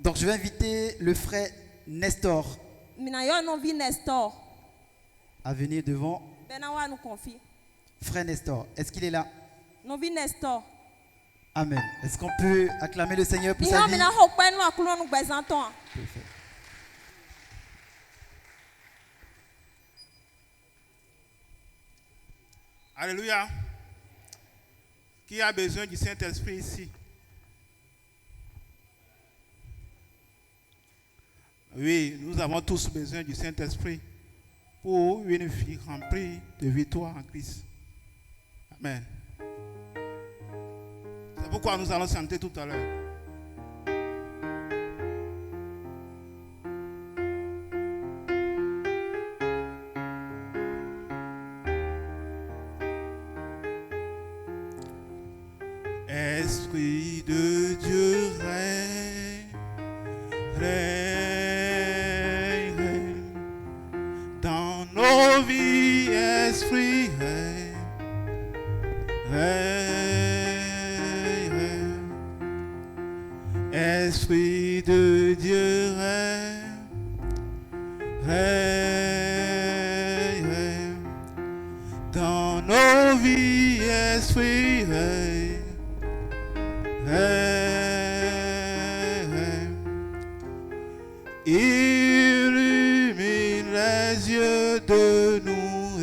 Donc je vais inviter le frère Nestor à venir devant. Frère Nestor, est-ce qu'il est là? Amen. Est-ce qu'on peut acclamer le Seigneur pour sa vie? Parfait. Alléluia. Qui a besoin du Saint-Esprit ici? Oui, nous avons tous besoin du Saint-Esprit pour une vie remplie de victoire en Christ. Amen. C'est pourquoi nous allons chanter tout à l'heure. Esprit de Dieu règne, règne dans nos vies, esprit règne, règne, esprit de Dieu règne, règne dans nos vies, esprit règne. Illumine les yeux de nous,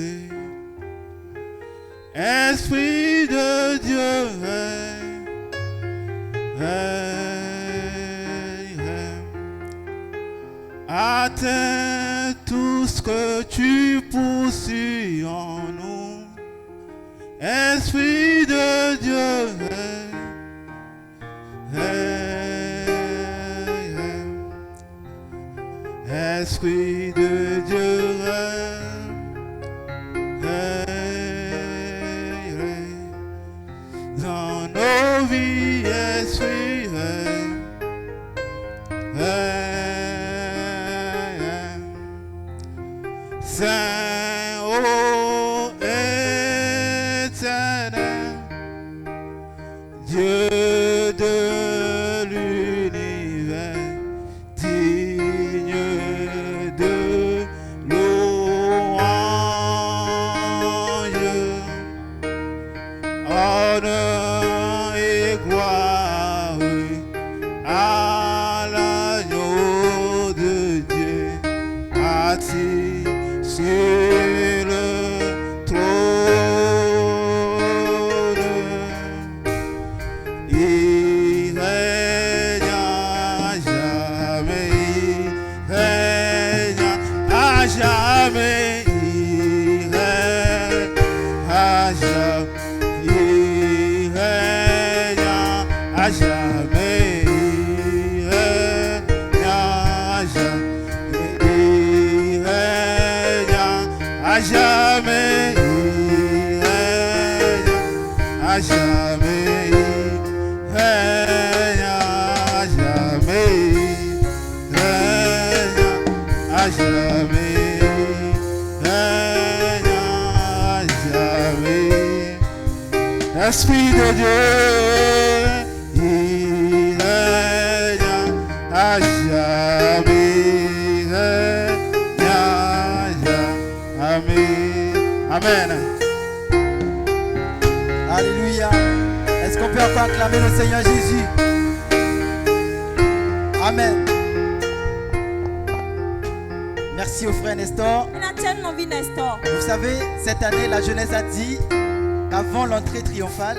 Esprit de Dieu, atteins tout ce que tu poursuis en nous, Esprit de Dieu, Esprit de Dieu, dans nos vies, Esprit, Saint, ô éternel, Dieu de l'univers, digne de louange, honneur et gloire à l'agneau de Dieu, assis sur le trône. Il règne à jamais, il règne à jamais, il règne à jamais, il règne à jamais, il règne à jamais, il règne à jamais, il règne à jamais, il règne à jamais, règne à jamais, règne à jamais. Esprit de Dieu, il règne à jamais, règne à jamais. Amen. Alléluia. Est-ce qu'on peut encore acclamer le Seigneur Jésus? Amen. Merci au frère Nestor. Vous savez, cette année, la jeunesse a dit qu'avant l'entrée triomphale,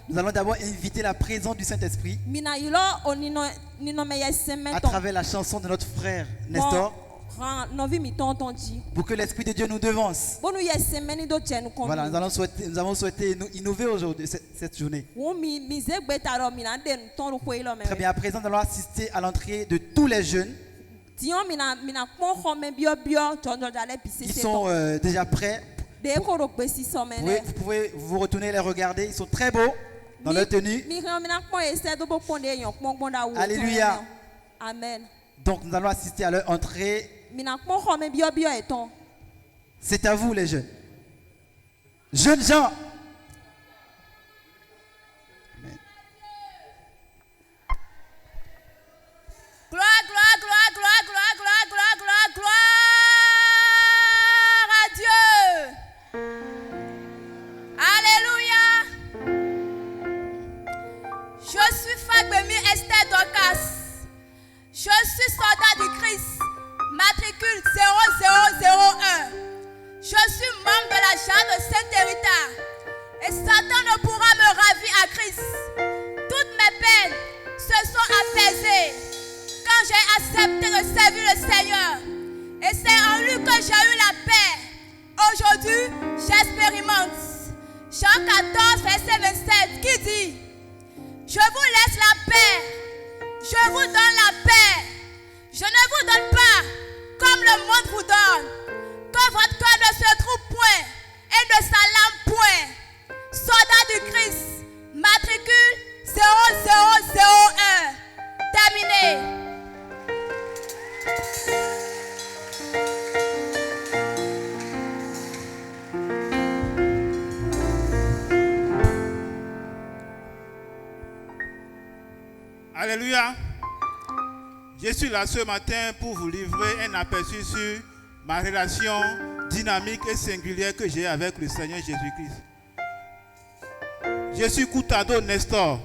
nous allons d'abord inviter la présence du Saint-Esprit à travers la chanson de notre frère Nestor, pour que l'Esprit de Dieu nous devance. Voilà, nous avons souhaité innover aujourd'hui, cette journée. Très bien, à présent, nous allons assister à l'entrée de tous les jeunes qui sont déjà prêts. Vous pouvez vous retourner et les regarder, ils sont très beaux dans leur tenue. Alléluia. Amen. Donc nous allons assister à leur entrée. C'est à vous les jeunes. Jeunes gens. Amen. Je suis Fagbemi Esther Dorcas. Je suis soldat du Christ, matricule 0001. Je suis membre de la Jarre de Sainte-Rita. Et Satan ne pourra me ravir à Christ. Toutes mes peines se sont apaisées quand j'ai accepté de servir le Seigneur. Et c'est en lui que j'ai eu la paix. Aujourd'hui, j'expérimente. Jean 14, verset 27, qui dit: je vous laisse la paix, je vous donne la paix. Je ne vous donne pas comme le monde vous donne. Que votre cœur ne se trouble point et ne s'alarme point. Soldat du Christ, matricule 0001. Terminé. Alléluia. Je suis là ce matin pour vous livrer un aperçu sur ma relation dynamique et singulière que j'ai avec le Seigneur Jésus-Christ. Je suis Koutado Nestor.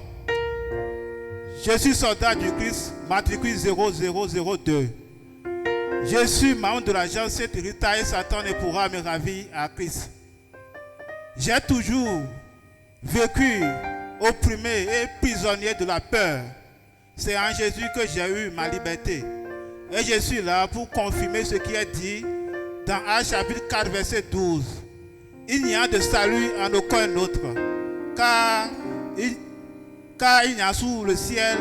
Je suis soldat du Christ, matricule 0002. Je suis membre de la Jarre Sainte-Rita et Satan ne pourra me ravir à Christ. J'ai toujours vécu opprimé et prisonnier de la peur. C'est en Jésus que j'ai eu ma liberté. Et je suis là pour confirmer ce qui est dit dans Actes chapitre 4, verset 12. Il n'y a de salut en aucun autre, car il n'y a sous le ciel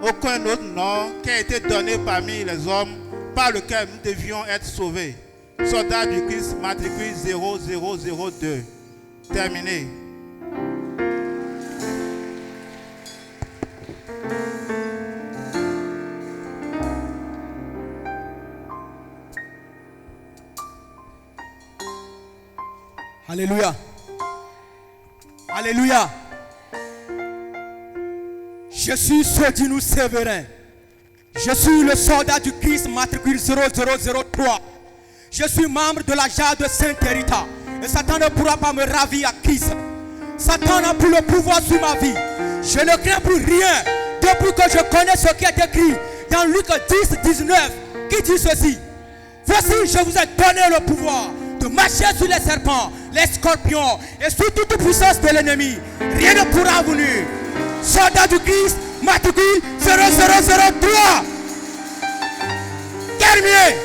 aucun autre nom qui a été donné parmi les hommes par lequel nous devions être sauvés. Soldat du Christ, matricule 0002. Terminé. Alléluia. Alléluia. Je suis Sodinou Séverin. Je suis le soldat du Christ, matricule 0003. Je suis membre de la Jarre de Sainte-Rita. Et Satan ne pourra pas me ravir à Christ. Satan n'a plus le pouvoir sur ma vie. Je ne crains plus rien depuis que je connais ce qui est écrit dans Luc 10, 19, qui dit ceci: voici, je vous ai donné le pouvoir de marcher sur les serpents, les scorpions et sur toute puissance de l'ennemi. Rien ne pourra vous nuire. Soldat du Christ, matricule 0003. Terminé.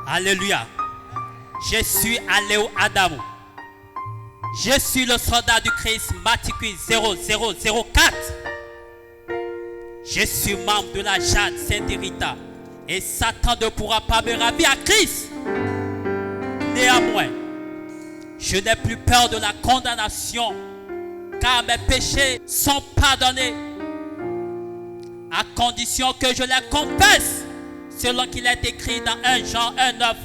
Alléluia. Je suis Aléo Adamo. Je suis le soldat du Christ, matricule 0004. Je suis membre de la Jarre Sainte-Rita et Satan ne pourra pas me ravir à Christ. Néanmoins, je n'ai plus peur de la condamnation, car mes péchés sont pardonnés à condition que je les confesse, selon qu'il est écrit dans 1 Jean 1,9,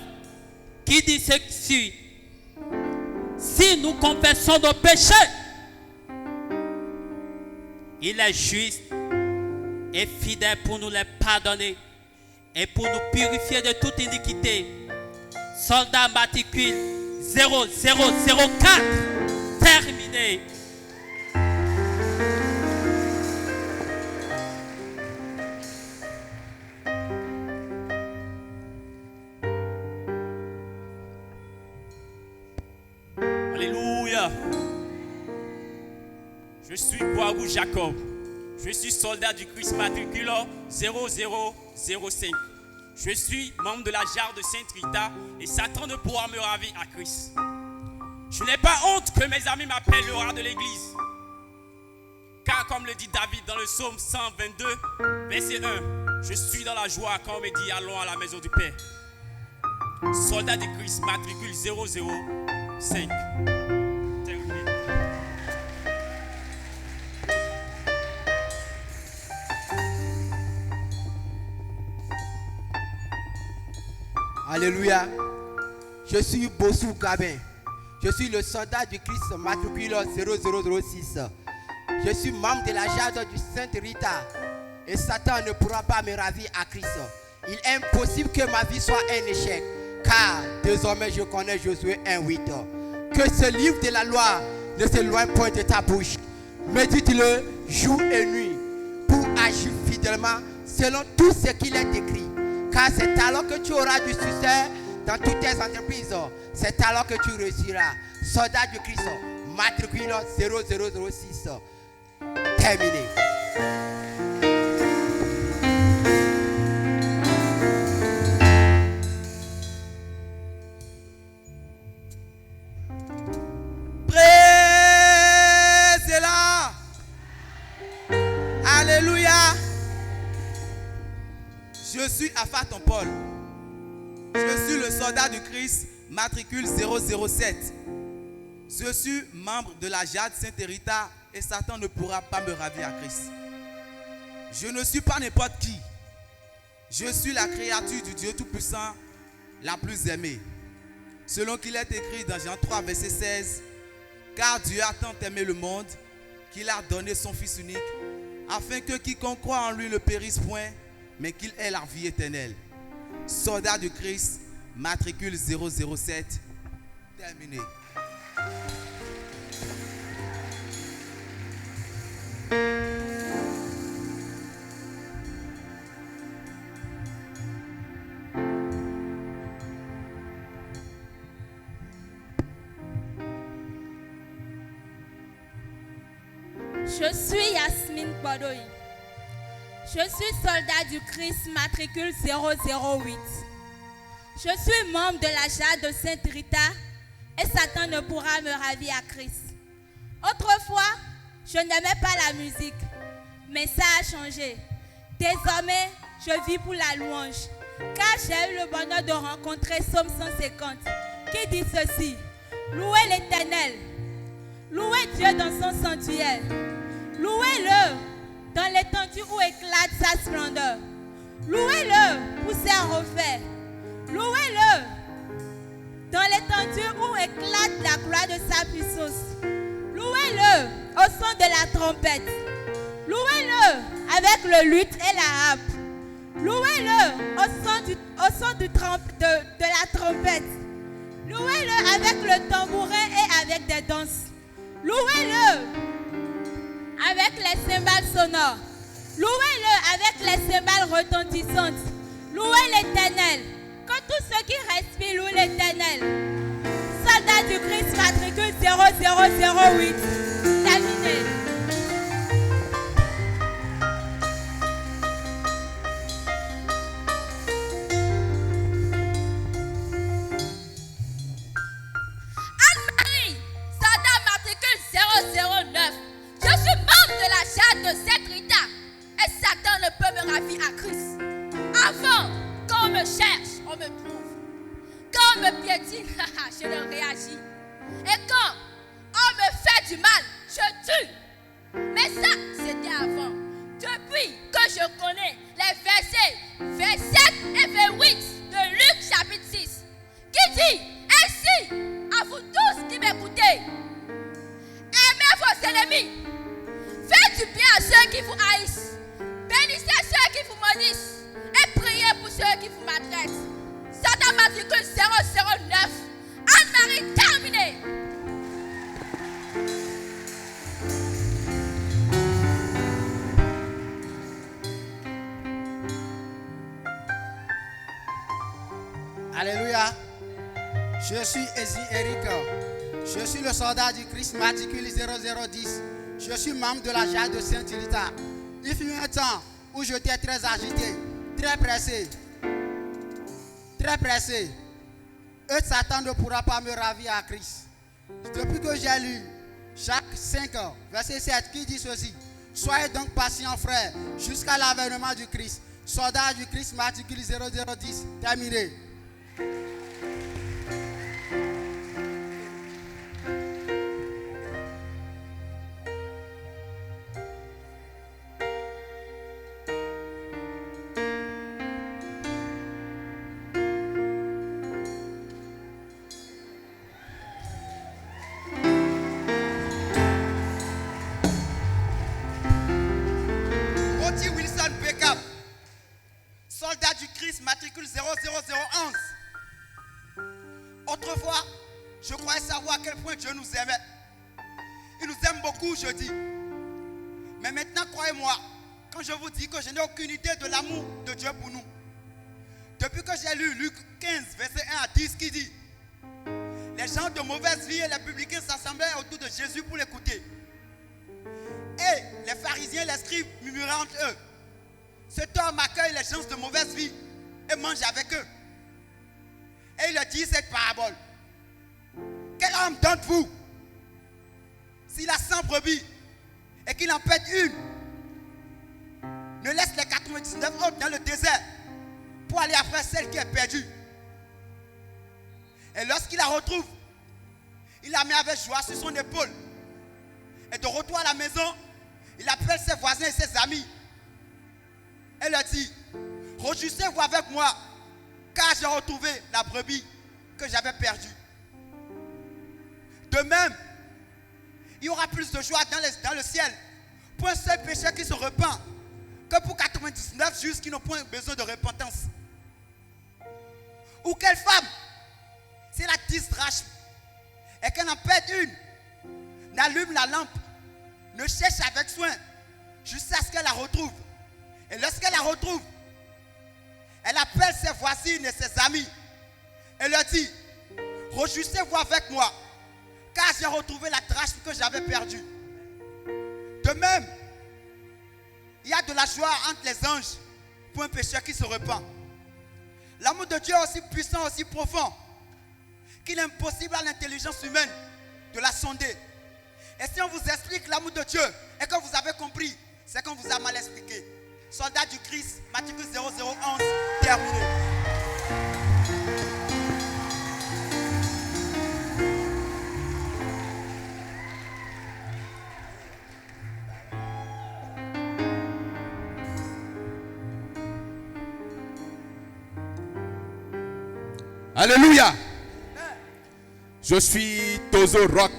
qui dit ceci: si nous confessons nos péchés, il est juste et fidèle pour nous les pardonner et pour nous purifier de toute iniquité. Soldat matricule 0004. Terminé. Alléluia. Je suis Kouagou Jacob. Je suis soldat du Christ, matricule 0005. Je suis membre de la Jarre de Sainte-Rita et Satan ne pourra me ravir à Christ. Je n'ai pas honte que mes amis m'appellent le roi de l'église. Car comme le dit David dans le psaume 122, verset 1, je suis dans la joie quand on me dit allons à la maison du Père. Soldat du Christ, matricule 005. Terminé. Alléluia. Je suis Bossou Gabin. Je suis le soldat du Christ, matricule 0006. Je suis membre de la Jade du Sainte Rita. Et Satan ne pourra pas me ravir à Christ. Il est impossible que ma vie soit un échec. Car désormais je connais Josué 1:8. Que ce livre de la loi ne s'éloigne point de ta bouche. Médite-le jour et nuit pour agir fidèlement selon tout ce qu'il est écrit. Car c'est alors que tu auras du succès dans toutes tes entreprises. C'est alors que tu réussiras. Soldat du Christ, matricule 0006. Terminé. Praise-la. Alléluia. Je suis Afaton Paul. Je suis le soldat du Christ, matricule 007. Je suis membre de la Jade Sainte Rita et Satan ne pourra pas me ravir à Christ. Je ne suis pas n'importe qui. Je suis la créature du Dieu Tout-Puissant, la plus aimée. Selon qu'il est écrit dans Jean 3, verset 16, « Car Dieu a tant aimé le monde qu'il a donné son Fils unique, afin que quiconque croit en lui ne périsse point, mais qu'il ait la vie éternelle. » Soldat du Christ, matricule 007, terminé. Je suis Yasmine Bodoy. Je suis soldat du Christ, matricule 008. Je suis membre de la Jade de Sainte Rita et Satan ne pourra me ravir à Christ. Autrefois, je n'aimais pas la musique, mais ça a changé. Désormais, je vis pour la louange, car j'ai eu le bonheur de rencontrer Psaume 150 qui dit ceci: Louez l'Éternel, louez Dieu dans son sanctuaire, louez-le dans l'étendue où éclate sa splendeur, louez-le pour ses refaits, louez-le dans l'étendue où éclate la gloire de sa puissance, louez-le au son de la trompette, louez-le avec le luth et la harpe, louez-le au son de la trompette, louez-le avec le tambourin et avec des danses, louez-le avec les cymbales sonores, louez-le avec les cymbales retentissantes, louez l'Éternel, que tous ceux qui respirent louent l'Éternel. Soldat du Christ, matricule 0008, terminé. Anne-Marie, soldat matricule 009. Je suis membre de la Jade de Sainte Rita et Satan ne peut me ravir à Christ. Avant, quand on me cherche, on me trouve. Quand on me piétine, je ne réagis. Et quand on me fait du mal, je tue. Mais ça, c'était avant. Depuis que je connais les versets 27 et 28 de Luc chapitre 6, qui dit: Ainsi, à vous tous qui m'écoutez, aimez vos ennemis, faites du bien à ceux qui vous haïssent, bénissez ceux qui vous maudissent et priez pour ceux qui vous maltraitent. Satan matricule 009. Anne-Marie, terminé. Alléluia. Je suis Ezi Eric. Je suis le soldat du Christ, matricule 0010. Je suis membre de la Jade de Sainte Rita. Il fut un temps où j'étais très agité, très pressé. Et Satan ne pourra pas me ravir à Christ. Depuis que j'ai lu Jacques 5, verset 7, qui dit ceci: Soyez donc patients, frères, jusqu'à l'avènement du Christ. Soldat du Christ, matricule 0010. Terminé. Timothy Wilson Beckham, soldat du Christ, matricule 00011. Autrefois, je croyais savoir à quel point Dieu nous aimait. Il nous aime beaucoup, je dis. Mais maintenant, croyez-moi, quand je vous dis que je n'ai aucune idée de l'amour de Dieu pour nous. Depuis que j'ai lu Luc 15, verset 1 à 10, qui dit: les gens de mauvaise vie et les publicains s'assemblaient autour de Jésus pour l'écouter. Et les pharisiens et les scribes murmuraient entre eux: cet homme accueille les gens de mauvaise vie et mange avec eux. Et il leur dit cette parabole: quel homme d'entre vous, s'il a 100 brebis et qu'il en pète une, ne laisse les 99 autres dans le désert pour aller après celle qui est perdue? Et lorsqu'il la retrouve, il la met avec joie sur son épaule. Et de retour à la maison, il appelle ses voisins et ses amis. Et leur dit: réjouissez-vous avec moi, car j'ai retrouvé la brebis que j'avais perdue. De même, il y aura plus de joie dans le ciel pour un seul pécheur qui se repent que pour 99 justes qui n'ont point besoin de repentance. Ou quelle femme, si elle a 10 drachmes et qu'elle en perd une, n'allume la lampe, ne cherche avec soin jusqu'à ce qu'elle la retrouve. Et lorsqu'elle la retrouve, elle appelle ses voisines et ses amis et leur dit: réjouissez-vous avec moi, car j'ai retrouvé la drachme que j'avais perdue. De même, il y a de la joie entre les anges pour un pécheur qui se repent. L'amour de Dieu est aussi puissant, aussi profond, qu'il est impossible à l'intelligence humaine de la sonder. Et si on vous explique l'amour de Dieu et que vous avez compris, c'est qu'on vous a mal expliqué. Soldat du Christ, matricule 0011, terminé. Alléluia. Je suis Tozo Rock.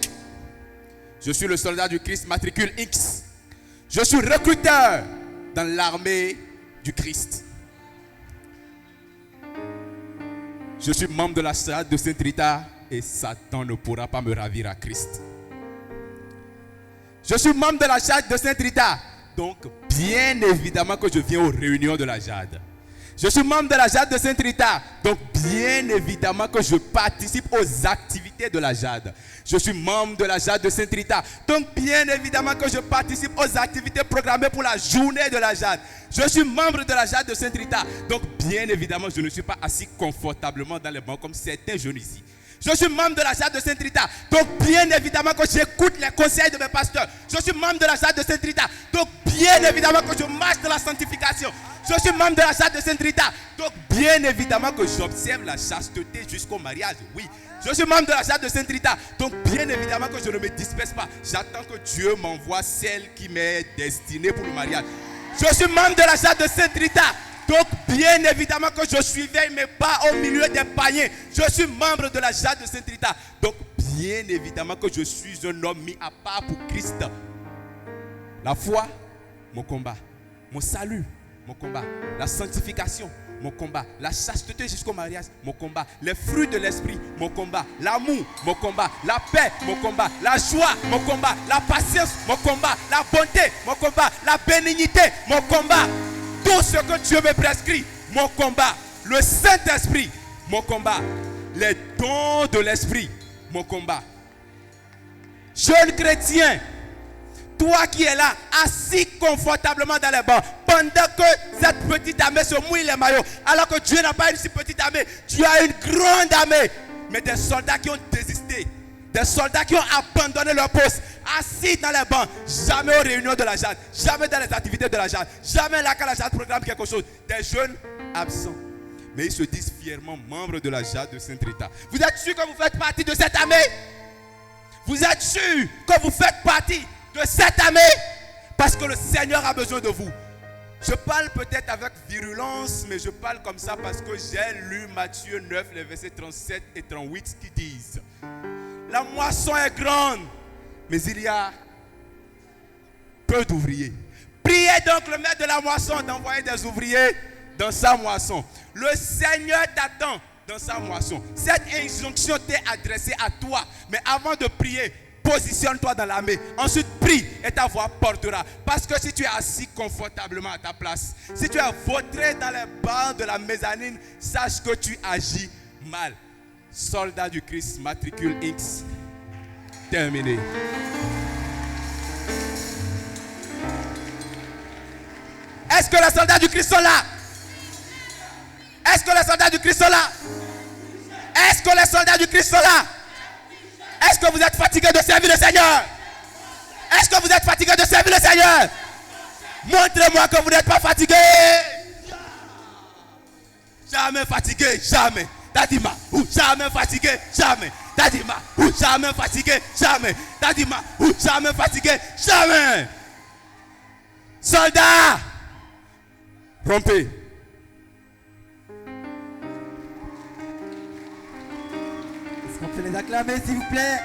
Je suis le soldat du Christ, matricule X. Je suis recruteur dans l'armée du Christ. Je suis membre de la Jade de Sainte Rita et Satan ne pourra pas me ravir à Christ. Je suis membre de la Jade de Sainte Rita, donc bien évidemment que je viens aux réunions de la Jade. Je suis membre de la Jade de Sainte Rita, donc bien évidemment que je participe aux activités de la Jade. Je suis membre de la Jade de Sainte Rita, donc bien évidemment que je participe aux activités programmées pour la journée de la Jade. Je suis membre de la Jade de Sainte Rita, donc bien évidemment je ne suis pas assis confortablement dans les bancs comme certains jeunes ici. Je suis membre de la Jade de Sainte Rita, donc bien évidemment que j'écoute les conseils de mes pasteurs. Je suis membre de la Jade de Sainte Rita, donc bien évidemment que je marche dans la sanctification. Je suis membre de la Jade de Sainte Rita, donc bien évidemment que j'observe la chasteté jusqu'au mariage. Oui, je suis membre de la Jade de Sainte Rita, donc bien évidemment que je ne me disperse pas. J'attends que Dieu m'envoie celle qui m'est destinée pour le mariage. Je suis membre de la Jade de Sainte Rita, donc bien évidemment que je suivais mes pas au milieu des païens. Je suis membre de la Jade de Sainte Rita, donc bien évidemment que je suis un homme mis à part pour Christ. La foi, mon combat. Mon salut, mon combat. La sanctification, mon combat. La chasteté jusqu'au mariage, mon combat. Les fruits de l'esprit, mon combat. L'amour, mon combat. La paix, mon combat. La joie, mon combat. La patience, mon combat. La bonté, mon combat. La bénignité, mon combat. Tout ce que Dieu me prescrit, mon combat. Le Saint-Esprit, mon combat. Les dons de l'esprit, mon combat. Jeune chrétien, toi qui es là, assis confortablement dans les bancs, pendant que cette petite armée se mouille les maillots, alors que Dieu n'a pas une si petite armée, tu as une grande armée. Mais des soldats qui ont désisté, des soldats qui ont abandonné leur poste, assis dans les bancs, jamais aux réunions de la Jade, jamais dans les activités de la Jade, jamais là quand la Jade programme quelque chose. Des jeunes absents, mais ils se disent fièrement membres de la Jade de Sainte Rita. Vous êtes sûr que vous faites partie de cette armée? Vous êtes sûr que vous faites partie de cette armée? Parce que le Seigneur a besoin de vous. Je parle peut-être avec virulence, mais je parle comme ça parce que j'ai lu Matthieu 9, les versets 37 et 38 qui disent: la moisson est grande, mais il y a peu d'ouvriers. Priez Priez donc le maître de la moisson d'envoyer des ouvriers dans sa moisson. Le Seigneur t'attend dans sa moisson. Cette injonction t'est adressée à toi. Mais avant de prier, positionne-toi dans l'armée. Ensuite, prie et ta voix portera. Parce que si tu es assis confortablement à ta place, si tu es vautré dans les bancs de la mezzanine, sache que tu agis mal. Soldat du Christ, matricule X. Terminé. Est-ce que les soldats du Christ sont là? Est-ce que les soldats du Christ sont là? Est-ce que les soldats du Christ sont là? Est-ce que vous êtes fatigués de servir le Seigneur? Est-ce que vous êtes fatigués de servir le Seigneur? Montrez-moi que vous n'êtes pas fatigués. Jamais fatigué, jamais. Dadima, ou jamais fatigué, jamais. Dadima, ou jamais fatigué, jamais. Dadima, ou jamais fatigué, jamais. Soldats, rompez. Est-ce qu'on peut les acclamer, s'il vous plaît?